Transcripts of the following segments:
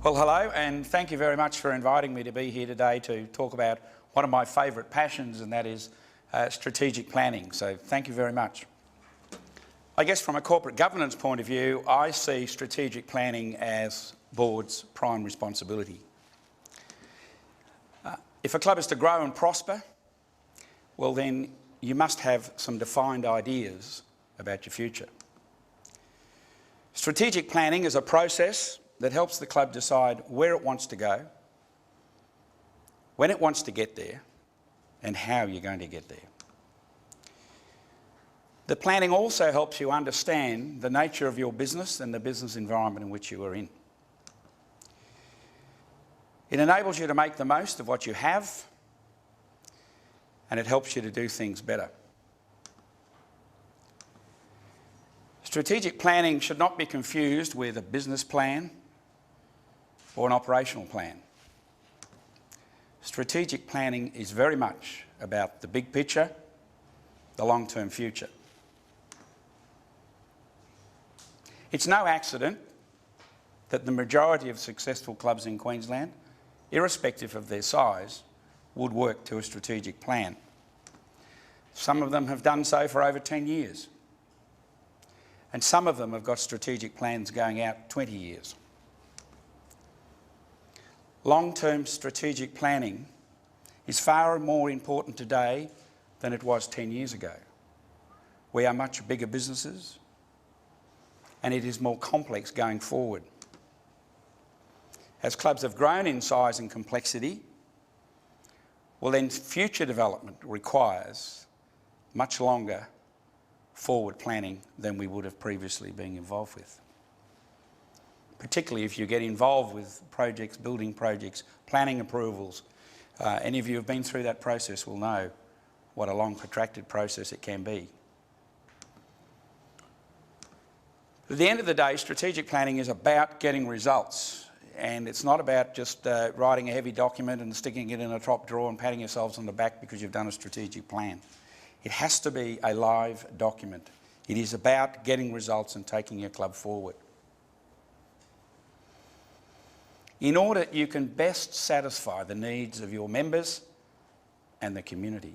Well, hello, and thank you very much for inviting me to be here today to talk about one of my favourite passions, and that is strategic planning. So thank you very much. I guess from a corporate governance point of view, I see strategic planning as board's prime responsibility. If a club is to grow and prosper, well then you must have some defined ideas about your future. Strategic planning is a process that helps the club decide where it wants to go, when it wants to get there, and how you're going to get there. The planning also helps you understand the nature of your business and the business environment in which you are in. It enables you to make the most of what you have, and it helps you to do things better. Strategic planning should not be confused with a business plan or an operational plan. Strategic planning is very much about the big picture, the long-term future. It's no accident that the majority of successful clubs in Queensland, irrespective of their size, would work to a strategic plan. Some of them have done so for over 10 years. And some of them have got strategic plans going out 20 years. Long-term strategic planning is far more important today than it was 10 years ago. We are much bigger businesses, and it is more complex going forward. As clubs have grown in size and complexity, well then future development requires much longer forward planning than we would have previously been involved with. Particularly if you get involved with projects, building projects, planning approvals. Any of you who have been through that process will know what a long, protracted process it can be. At the end of the day, strategic planning is about getting results, and it's not about just writing a heavy document and sticking it in a top drawer and patting yourselves on the back because you've done a strategic plan. It has to be a live document. It is about getting results and taking your club forward. In order you can best satisfy the needs of your members and the community.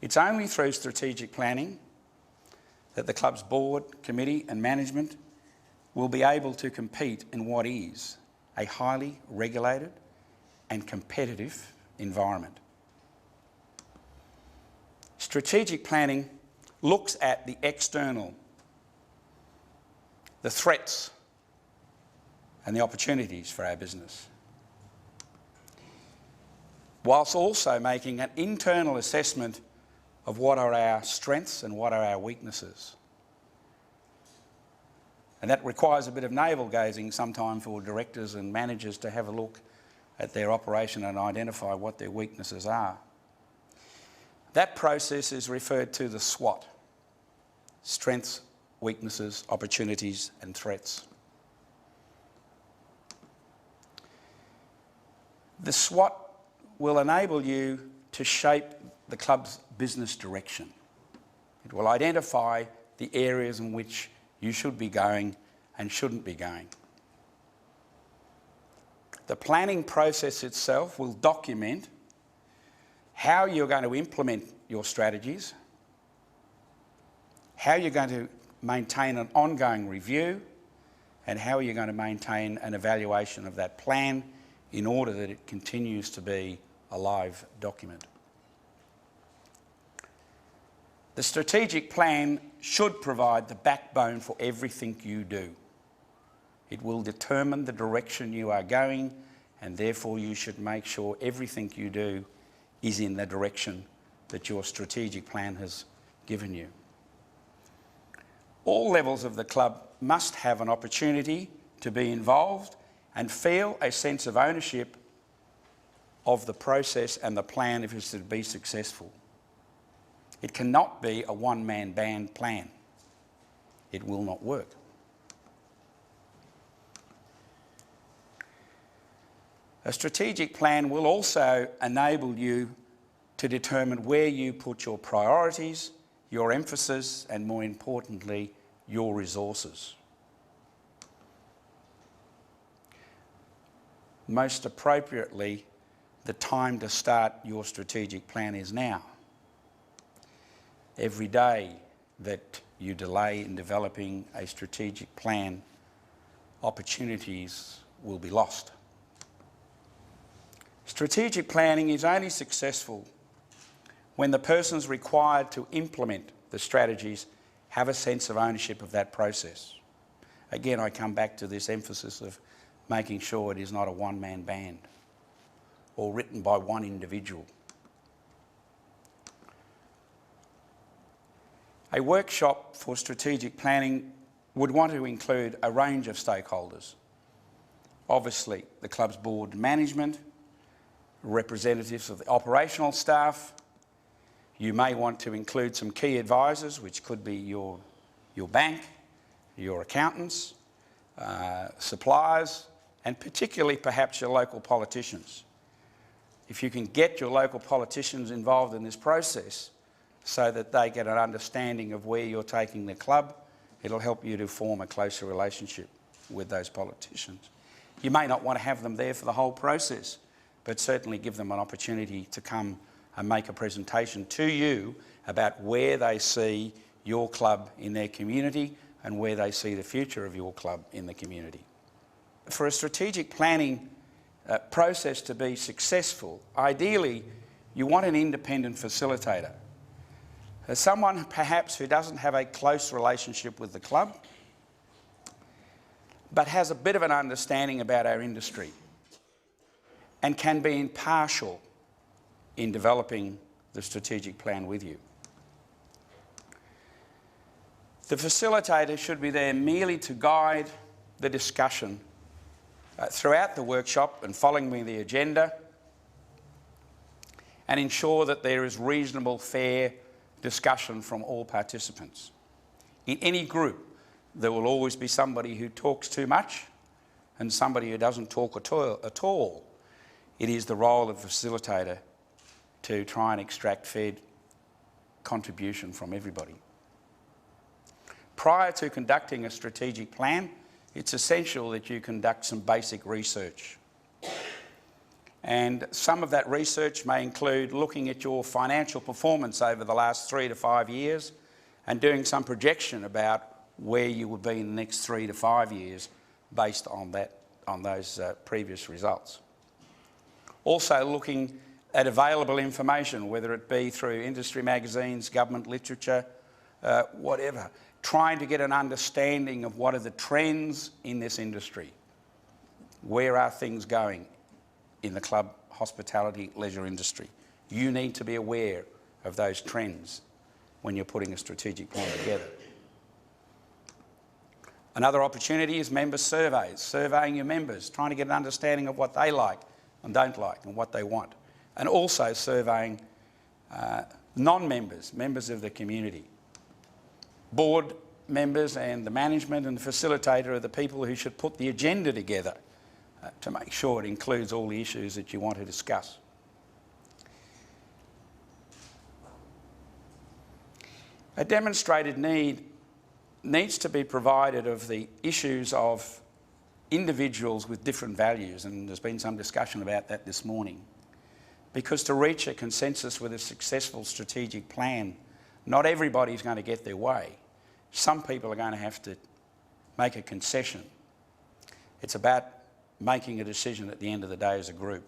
It's only through strategic planning that the club's board, committee and management will be able to compete in what is a highly regulated and competitive environment. Strategic planning looks at the external, the threats and the opportunities for our business, whilst also making an internal assessment of what are our strengths and what are our weaknesses. And that requires a bit of navel-gazing sometimes for directors and managers to have a look at their operation and identify what their weaknesses are. That process is referred to the SWOT: strengths, weaknesses, opportunities and threats. The SWOT will enable you to shape the club's business direction. It will identify the areas in which you should be going and shouldn't be going. The planning process itself will document how you're going to implement your strategies, how you're going to maintain an ongoing review, and how you're going to maintain an evaluation of that plan in order that it continues to be a live document. The strategic plan should provide the backbone for everything you do. It will determine the direction you are going, and therefore you should make sure everything you do is in the direction that your strategic plan has given you. All levels of the club must have an opportunity to be involved and feel a sense of ownership of the process and the plan if it's to be successful. It cannot be a one-man band plan. It will not work. A strategic plan will also enable you to determine where you put your priorities, your emphasis, and more importantly, your resources. most appropriately, the time to start your strategic plan is now. Every day that you delay in developing a strategic plan, opportunities will be lost. Strategic planning is only successful when the persons required to implement the strategies have a sense of ownership of that process. Again, I come back to this emphasis of making sure it is not a one-man band or written by one individual. A workshop for strategic planning would want to include a range of stakeholders. Obviously, the club's board management, representatives of the operational staff. You may want to include some key advisors, which could be your bank, your accountants, suppliers, and particularly perhaps your local politicians. If you can get your local politicians involved in this process so that they get an understanding of where you're taking the club, it'll help you to form a closer relationship with those politicians. You may not want to have them there for the whole process, but certainly give them an opportunity to come and make a presentation to you about where they see your club in their community and where they see the future of your club in the community. For a strategic planning process to be successful, ideally you want an independent facilitator. Someone perhaps who doesn't have a close relationship with the club, but has a bit of an understanding about our industry and can be impartial in developing the strategic plan with you. The facilitator should be there merely to guide the discussion throughout the workshop and following the agenda, and ensure that there is reasonable, fair discussion from all participants. In any group, there will always be somebody who talks too much and somebody who doesn't talk at all. It is the role of the facilitator to try and extract fair contribution from everybody. Prior to conducting a strategic plan, it's essential that you conduct some basic research. And some of that research may include looking at your financial performance over the last 3 to 5 years and doing some projection about where you would be in the next 3 to 5 years based on those previous results. Also looking at available information, whether it be through industry magazines, government literature, whatever, trying to get an understanding of what are the trends in this industry. Where are things going in the club, hospitality, leisure industry? You need to be aware of those trends when you're putting a strategic plan together. Another opportunity is member surveys, surveying your members, trying to get an understanding of what they like and don't like and what they want. And also surveying non-members, members of the community. Board members and the management and the facilitator are the people who should put the agenda together to make sure it includes all the issues that you want to discuss. A demonstrated need needs to be provided of the issues of individuals with different values, and there's been some discussion about that this morning. Because to reach a consensus with a successful strategic plan, not everybody's going to get their way. Some people are going to have to make a concession. It's about making a decision at the end of the day as a group.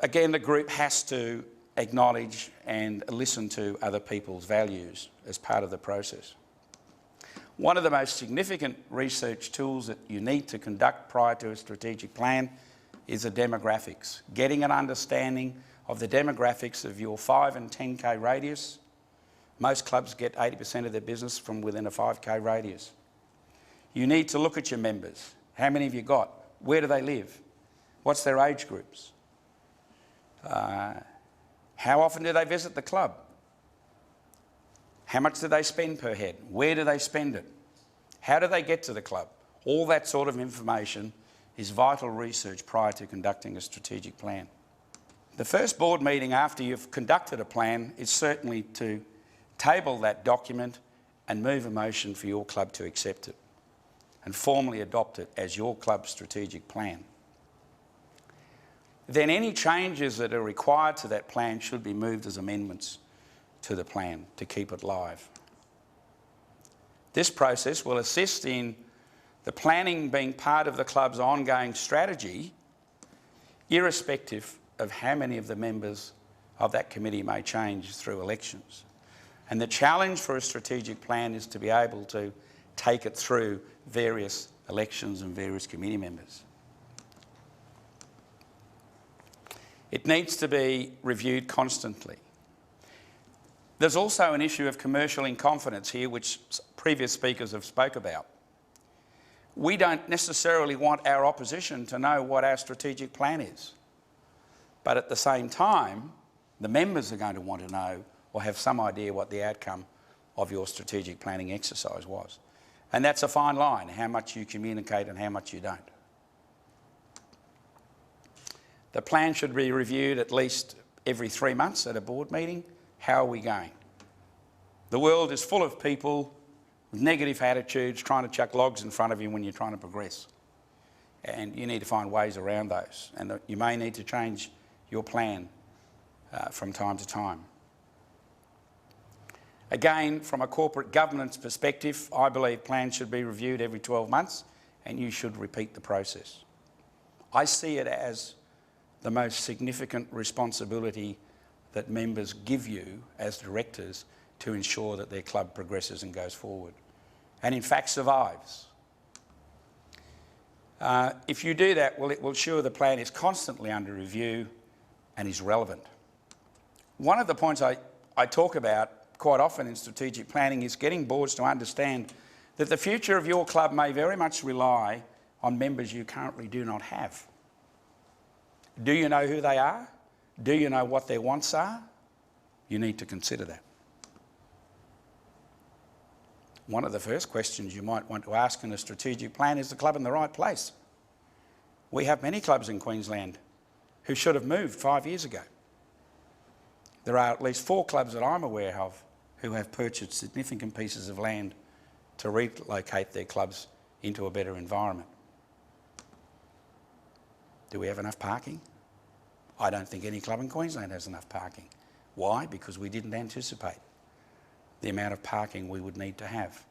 Again, the group has to acknowledge and listen to other people's values as part of the process. One of the most significant research tools that you need to conduct prior to a strategic plan is the demographics. Getting an understanding of the demographics of your 5 and 10k radius. Most clubs get 80% of their business from within a 5k radius. You need to look at your members. How many have you got? Where do they live? What's their age groups? How often do they visit the club? How much do they spend per head? Where do they spend it? How do they get to the club? All that sort of information is vital research prior to conducting a strategic plan. The first board meeting after you've conducted a plan is certainly to table that document and move a motion for your club to accept it and formally adopt it as your club's strategic plan. then any changes that are required to that plan should be moved as amendments to the plan to keep it live. This process will assist in the planning being part of the club's ongoing strategy, irrespective of how many of the members of that committee may change through elections. And the challenge for a strategic plan is to be able to take it through various elections and various committee members. It needs to be reviewed constantly. There's also an issue of commercial inconfidence here, which previous speakers have spoke about. We don't necessarily want our opposition to know what our strategic plan is. But at the same time, the members are going to want to know or have some idea what the outcome of your strategic planning exercise was. And that's a fine line, how much you communicate and how much you don't. The plan should be reviewed at least every 3 months at a board meeting. How are we going? The world is full of people with negative attitudes trying to chuck logs in front of you when you're trying to progress. And you need to find ways around those. And you may need to change your plan from time to time. Again, from a corporate governance perspective, I believe plans should be reviewed every 12 months and you should repeat the process. I see it as the most significant responsibility that members give you as directors to ensure that their club progresses and goes forward, and in fact survives. If you do that, well, it will ensure the plan is constantly under review and is relevant. One of the points I talk about quite often in strategic planning is getting boards to understand that the future of your club may very much rely on members you currently do not have. Do you know who they are? Do you know what their wants are? You need to consider that. One of the first questions you might want to ask in a strategic plan is the club in the right place? We have many clubs in Queensland who should have moved 5 years ago. There are at least 4 clubs that I'm aware of who have purchased significant pieces of land to relocate their clubs into a better environment. Do we have enough parking? I don't think any club in Queensland has enough parking. Why? Because we didn't anticipate the amount of parking we would need to have.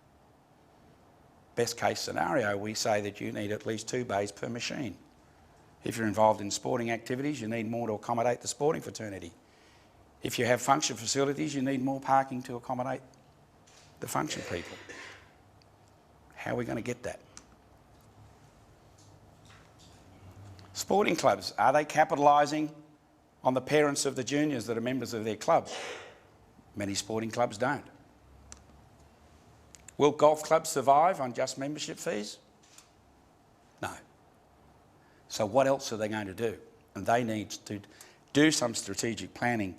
Best case scenario, we say that you need at least 2 bays per machine. If you're involved in sporting activities, you need more to accommodate the sporting fraternity. If you have function facilities, you need more parking to accommodate the function people. How are we going to get that? Sporting clubs, are they capitalising on the parents of the juniors that are members of their club? Many sporting clubs don't. Will golf clubs survive on just membership fees? No. So what else are they going to do? And they need to do some strategic planning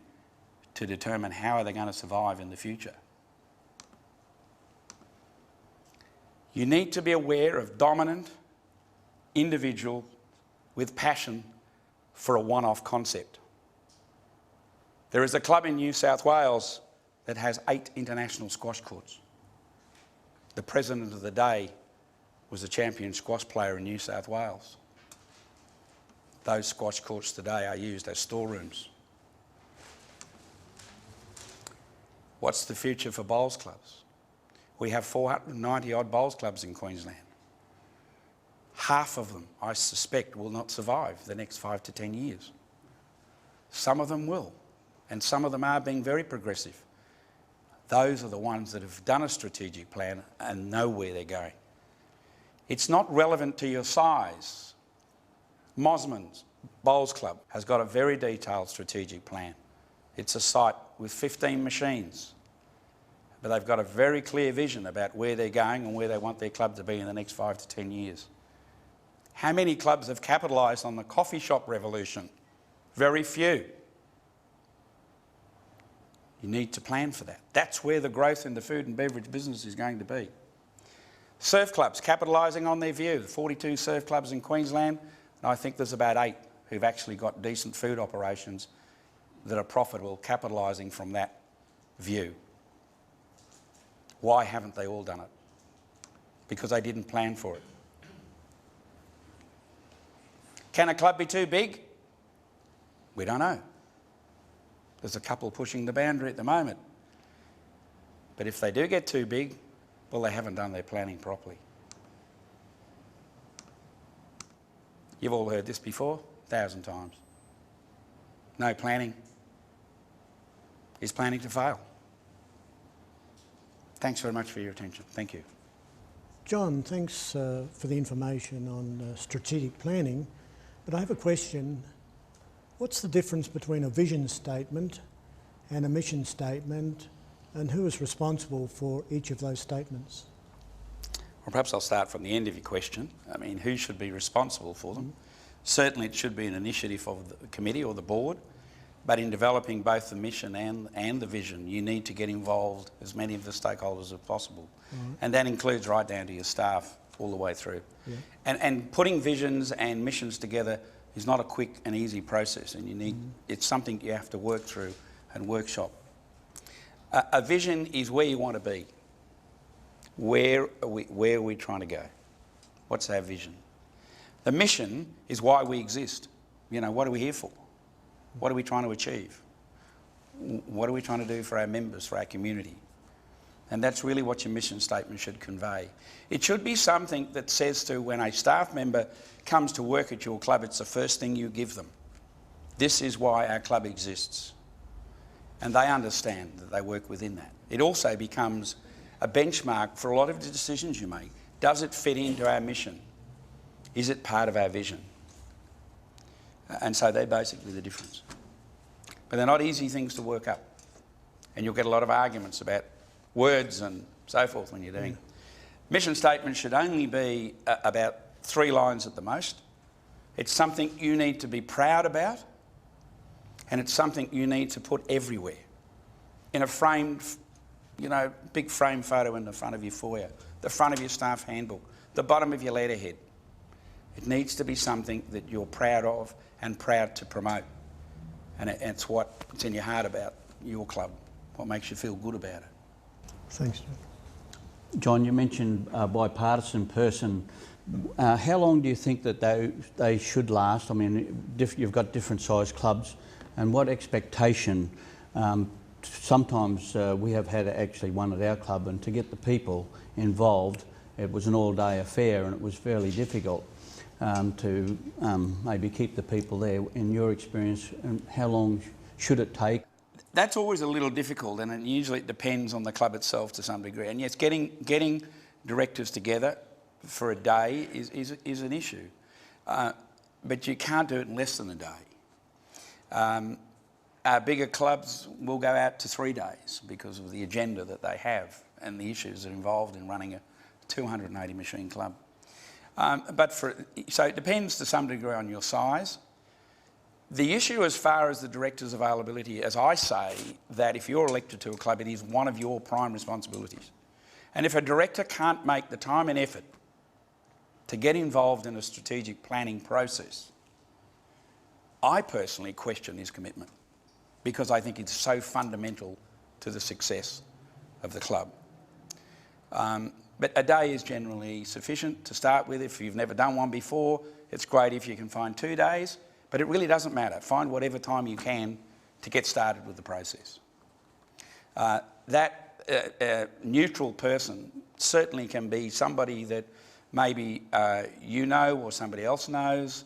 to determine how are they going to survive in the future. You need to be aware of dominant individual with passion for a one-off concept. There is a club in New South Wales that has 8 international squash courts. The president of the day was a champion squash player in New South Wales. Those squash courts today are used as storerooms. What's the future for bowls clubs? We have 490 odd bowls clubs in Queensland. Half of them, I suspect, will not survive the next 5 to 10 years. Some of them will, and some of them are being very progressive. Those are the ones that have done a strategic plan and know where they're going. It's not relevant to your size. Mosman's Bowls Club has got a very detailed strategic plan. It's a site with 15 machines, but they've got a very clear vision about where they're going and where they want their club to be in the next 5 to 10 years. How many clubs have capitalised on the coffee shop revolution? Very few. You need to plan for that. That's where the growth in the food and beverage business is going to be. Surf clubs, capitalising on their view. 42 surf clubs in Queensland, and I think there's about 8 who've actually got decent food operations that are profitable, capitalising from that view. Why haven't they all done it? Because they didn't plan for it. Can a club be too big? We don't know. There's a couple pushing the boundary at the moment. But if they do get too big, well, they haven't done their planning properly. You've all heard this before, 1,000 times. No planning is planning to fail. Thanks very much for your attention. Thank you. John, thanks for the information on strategic planning, but I have a question. What's the difference between a vision statement and a mission statement, and who is responsible for each of those statements? Well, perhaps I'll start from the end of your question. I mean, who should be responsible for them? Certainly it should be an initiative of the committee or the board, but in developing both the mission and the vision, you need to get involved as many of the stakeholders as possible. And that includes right down to your staff all the way through. Yeah. And putting visions and missions together is not a quick and easy process, and you need, it's something you have to work through and workshop. A vision is where you want to be. Where are we trying to go? What's our vision? The mission is why we exist. You know, what are we here for? What are we trying to achieve? What are we trying to do for our members, for our community? And that's really what your mission statement should convey. It should be something that says to when a staff member comes to work at your club, it's the first thing you give them. This is why our club exists. And they understand that they work within that. It also becomes a benchmark for a lot of the decisions you make. Does it fit into our mission? Is it part of our vision? And so they're basically the difference. But they're not easy things to work up. And you'll get a lot of arguments about words and so forth when you're doing it. Mission statement should only be about 3 lines at the most. It's something you need to be proud about, and it's something you need to put everywhere. In a framed, you know, big frame photo in the front of your foyer, the front of your staff handbook, the bottom of your letterhead. It needs to be something that you're proud of and proud to promote. And it's what's in your heart about your club, what makes you feel good about it. Thanks, John. John, you mentioned bipartisan person. How long do you think that they should last? I mean, you've got different sized clubs, and what expectation? Sometimes we have had actually one at our club, and to get the people involved, it was an all-day affair, and it was fairly difficult to maybe keep the people there. In your experience, how long should it take? That's always a little difficult, and usually it depends on the club itself to some degree. And yes, getting directors together for a day is an issue, but you can't do it in less than a day. Our bigger clubs will go out to 3 days because of the agenda that they have and the issues that are involved in running a 280 machine club. So it depends to some degree on your size. The issue as far as the director's availability, as I say, that if you're elected to a club, it is one of your prime responsibilities. And if a director can't make the time and effort to get involved in a strategic planning process, I personally question his commitment because I think it's so fundamental to the success of the club. But a day is generally sufficient to start with. If you've never done one before, it's great if you can find 2 days. But it really doesn't matter. Find whatever time you can to get started with the process. That neutral person certainly can be somebody that maybe you know or somebody else knows.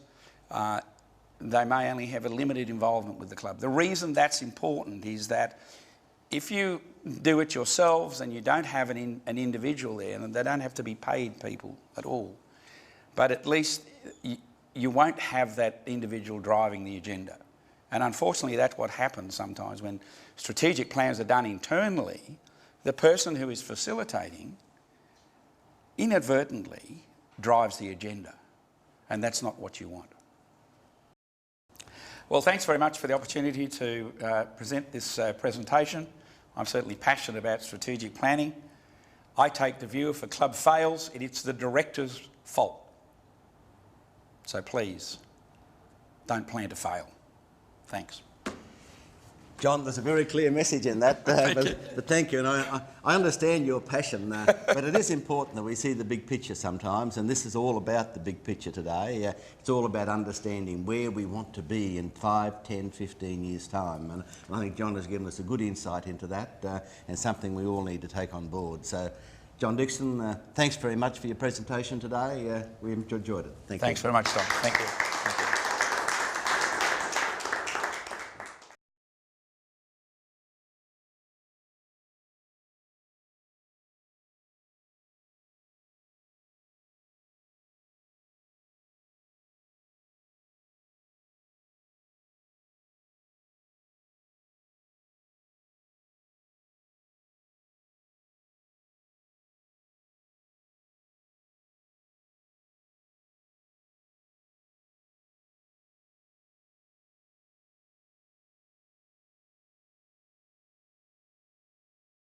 They may only have a limited involvement with the club. The reason that's important is that if you do it yourselves and you don't have an individual there, and they don't have to be paid people at all, but at least you won't have that individual driving the agenda. And unfortunately, that's what happens sometimes when strategic plans are done internally. The person who is facilitating inadvertently drives the agenda, and that's not what you want. Well, thanks very much for the opportunity to present this presentation. I'm certainly passionate about strategic planning. I take the view if a club fails, it's the director's fault. So please, don't plan to fail. Thanks. John, there's a very clear message in that, but thank you. And I understand your passion, but it is important that we see the big picture sometimes, and this is all about the big picture today. It's all about understanding where we want to be in 5, 10, 15 years' time. And I think John has given us a good insight into that, and something we all need to take on board. So, John Dickson, thanks very much for your presentation today. We enjoyed it. Thanks very much, Tom. Thank you.